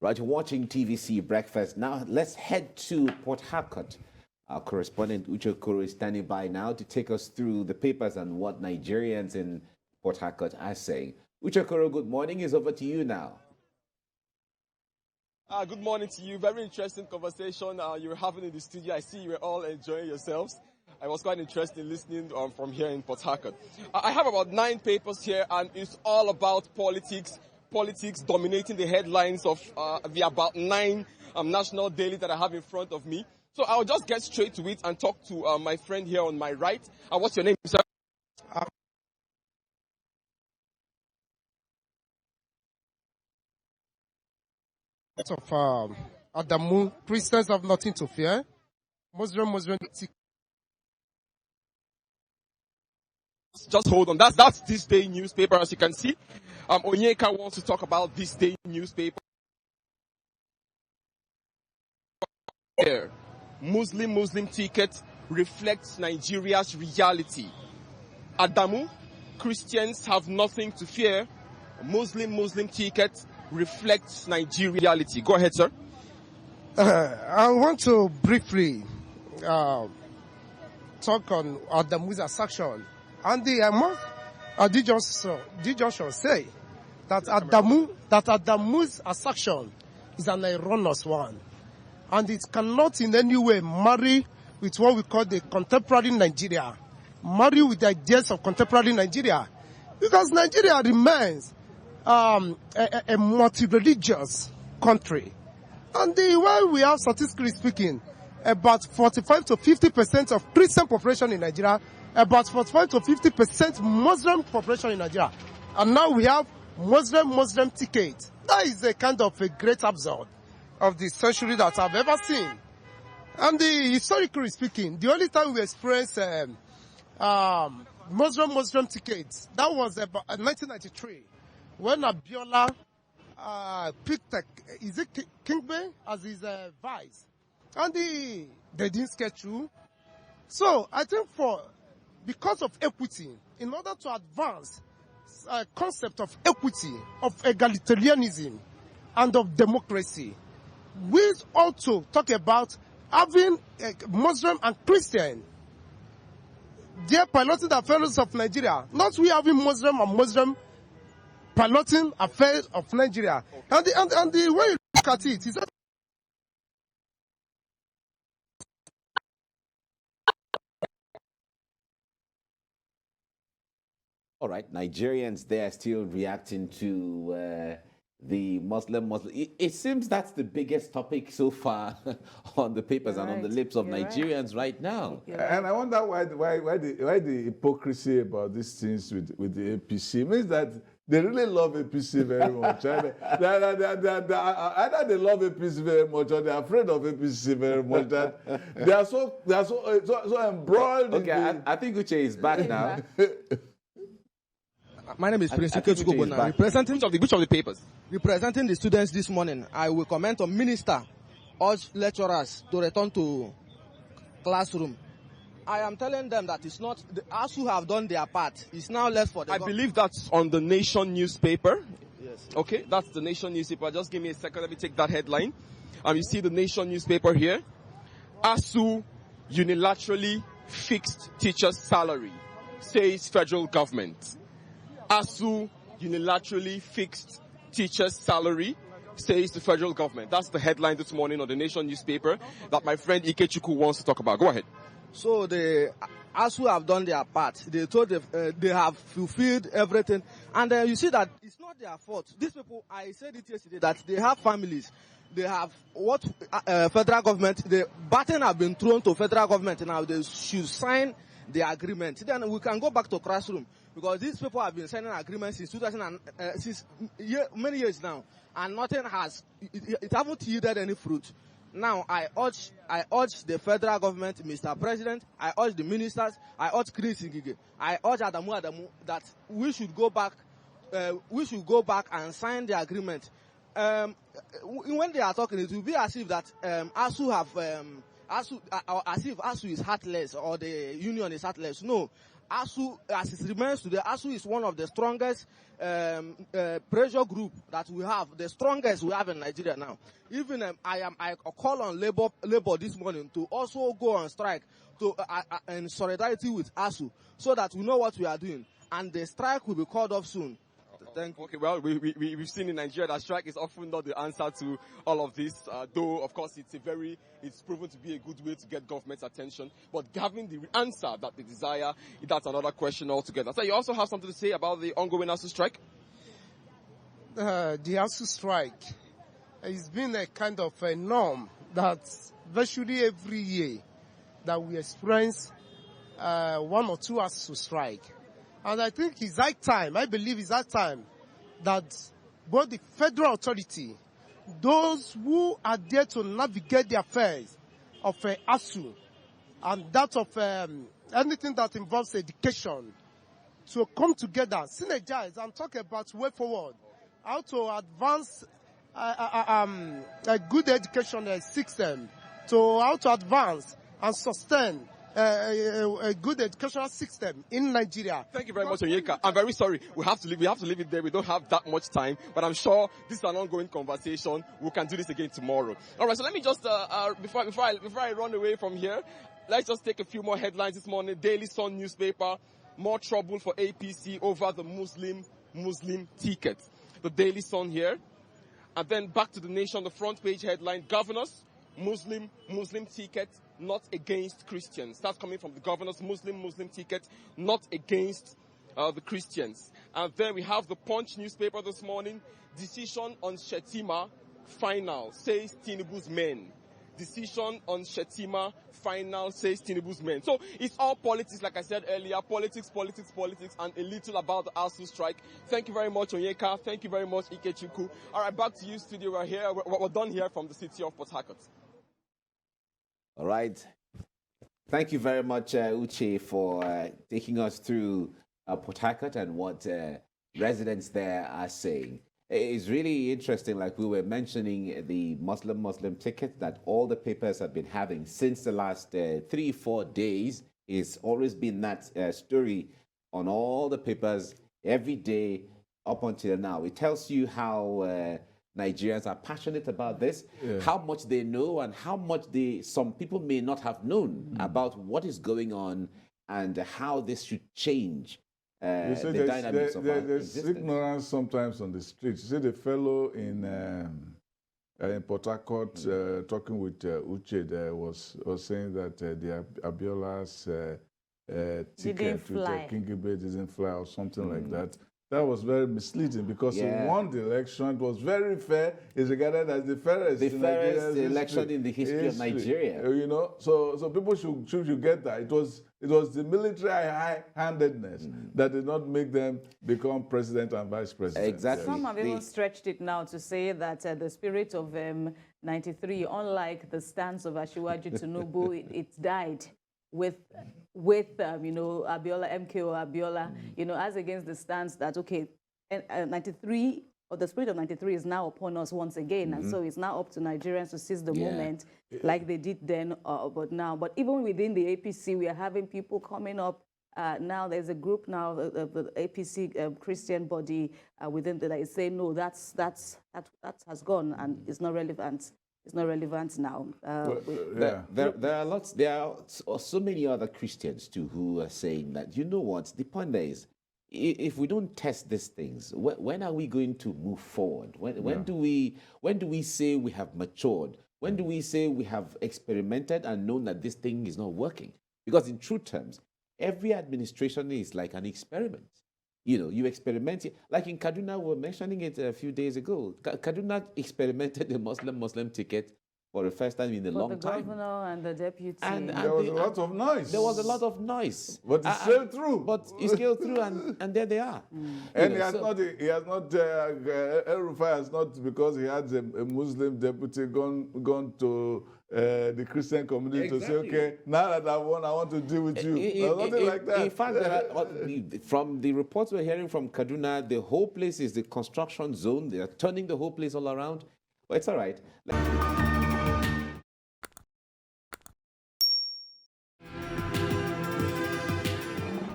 Right, you're watching TVC Breakfast. Now, let's head to Port Harcourt. Our correspondent Uche Okoro is standing by now to take us through the papers and what Nigerians in Port Harcourt are saying. Uche Okoro, good morning. It's over to you now. Good morning to you. Very interesting conversation you're having in the studio. I see you were all enjoying yourselves. I was quite interested in listening from here in Port Harcourt. I have about 9 papers here, and it's all about politics. Politics dominating the headlines of the about 9 national daily that I have in front of me. So I'll just get straight to it and talk to my friend here on my right. What's your name, sir? Of Adamu, Christians have nothing to fear. Muslim. Just hold on. That's This Day newspaper, as you can see. Onyeka wants to talk about This Day newspaper. Here, Muslim ticket reflects Nigeria's reality. Adamu, Christians have nothing to fear. Muslim ticket reflects Nigeria's reality. Go ahead, sir. I want to briefly talk on Adamu's assertion. And did just say that Adamu's assertion is an erroneous one. And it cannot in any way marry with what we call the contemporary Nigeria. Marry with the ideas of contemporary Nigeria. Because Nigeria remains a multi-religious country. And the way we have statistically speaking, about 45 to 50% of Christian population in Nigeria, about 45 to 50% Muslim population in Nigeria. And now we have Muslim ticket. That is a kind of a great absurd of the century that I've ever seen. And historically speaking, the only time we experienced Muslim tickets, that was about 1993, when Abiola picked Kingbe as his vice. And they didn't get through. So I think because of equity, in order to advance a concept of equity, of egalitarianism, and of democracy, we ought to talk about having Muslim and Christian. They are piloting the affairs of Nigeria. Not we having Muslim and Muslim piloting affairs of Nigeria. And the way you look at it is All right, Nigerians, they are still reacting to the Muslim. It seems that's the biggest topic so far on the papers and on the lips of Nigerians right now. And I wonder why the hypocrisy about these things with the APC. It means that they really love APC very much. Either they love APC very much or they're afraid of APC very much. That they are so embroiled. Okay, I think Uche is back now. My name is Prince Uche Okoro, representing which of the papers? Representing the students this morning. I will comment on Minister urge lecturers to return to classroom. I am telling them that it's not the ASU have done their part. It's now left for the. I believe that's on the Nation newspaper. Yes. Okay, that's the Nation newspaper. Just give me a second. Let me take that headline. You see the Nation newspaper here. ASU unilaterally fixed teachers' salary, says federal government. ASU unilaterally fixed teachers' salary, says the federal government. That's the headline this morning on the Nation newspaper that my friend Ikechukwu wants to talk about. Go ahead. So the ASU have done their part. They told they have fulfilled everything. And you see that it's not their fault. These people, I said it yesterday, that they have families. They have what federal government, the baton have been thrown to federal government. Now they should sign the agreement. Then we can go back to classroom. Because these people have been signing agreements since many years now, and nothing has, it haven't yielded any fruit. Now, I urge the federal government, Mr. President, I urge the ministers, I urge Chris Ngige, I urge Adamu that we should go back and sign the agreement. When they are talking, it will be as if that ASU is heartless or the union is heartless. No. ASU, as it remains today, ASU is one of the strongest pressure group that we have, the strongest we have in Nigeria now. Even I call on labor this morning to also go on strike in solidarity with ASU, so that we know what we are doing, and the strike will be called off soon. Thank you. Okay, well, we've seen in Nigeria that strike is often not the answer to all of this, though, of course, it's proven to be a good way to get government's attention. But having the answer that they desire, that's another question altogether. So you also have something to say about the ongoing ASU strike? The ASU strike has been a kind of a norm that virtually every year that we experience one or two ASU strike. And I think it's that time, I believe it's that time, that both the federal authority, those who are there to navigate the affairs of ASU, and that of anything that involves education, to come together, synergize, and talk about way forward, how to advance a good education system, to how to advance and sustain a good educational system in Nigeria. Thank you very much, Onyeka. I'm very sorry. We have to leave it there. We don't have that much time, but I'm sure this is an ongoing conversation. We can do this again tomorrow. All right. So let me just before I run away from here, let's just take a few more headlines this morning. Daily Sun newspaper: more trouble for APC over the Muslim ticket. The Daily Sun here, and then back to the Nation. The front page headline: Governors, Muslim ticket, not against Christians. That's coming from the Governor's Muslim ticket, not against the Christians. And then we have the Punch newspaper this morning: decision on Shetima final, says Tinubu's men. Decision on Shetima final, says Tinubu's men. So it's all politics, like I said earlier, politics, and a little about the ASU strike. Thank you very much, Onyeka. Thank you very much, Ikechukwu. All right, back to you, studio. We're here. We're done here from the city of Port Harcourt. All right. Thank you very much, Uche, for taking us through Port Harcourt and what residents there are saying. It's really interesting, like we were mentioning, the Muslim ticket that all the papers have been having since the last 3-4 days. It's always been that story on all the papers every day up until now. It tells you how Nigerians are passionate about this, how much they know and how much some people may not have known about what is going on and how this should change the dynamics of our existence. There's ignorance sometimes on the streets. You see the fellow in Port Harcourt talking with Uche there was saying that the Abiola's ticket with King Ibe doesn't fly or something like that. That was very misleading because he won the election. It was very fair. It's regarded as the fairest election in the history of Nigeria. You know, so people should get that. It was the military high-handedness that did not make them become president and vice president. Exactly. Some have even stretched it now to say that the spirit of 93, unlike the stance of Asiwaju Tinubu, it died with Abiola, MKO Abiola, as against the stance that, okay, 93, or the spirit of 93 is now upon us once again. And so it's now up to Nigerians to seize the moment like they did then, but now. But even within the APC, we are having people coming up. Now there's a group now, the APC Christian body within that is saying, no, that has gone and it's not relevant. It's not relevant now. There are so many other Christians too who are saying that, you know what, the point there is, if we don't test these things, when are we going to move forward? When do we say we have matured? When do we say we have experimented and known that this thing is not working? Because in true terms, every administration is like an experiment. You experiment. Like in Kaduna, we were mentioning it a few days ago. Kaduna experimented the Muslim ticket for the first time in a long time. The governor and the deputy. And there was a lot of noise. There was a lot of noise. But it scaled through. But it scaled through, and there they are. And El Rufai has not, because he had a Muslim deputy, gone to the Christian community to say, okay, now that I won, I want to deal with you. Nothing like that. In fact, from the reports we're hearing from Kaduna, the whole place is the construction zone. They are turning the whole place all around. But it's all right.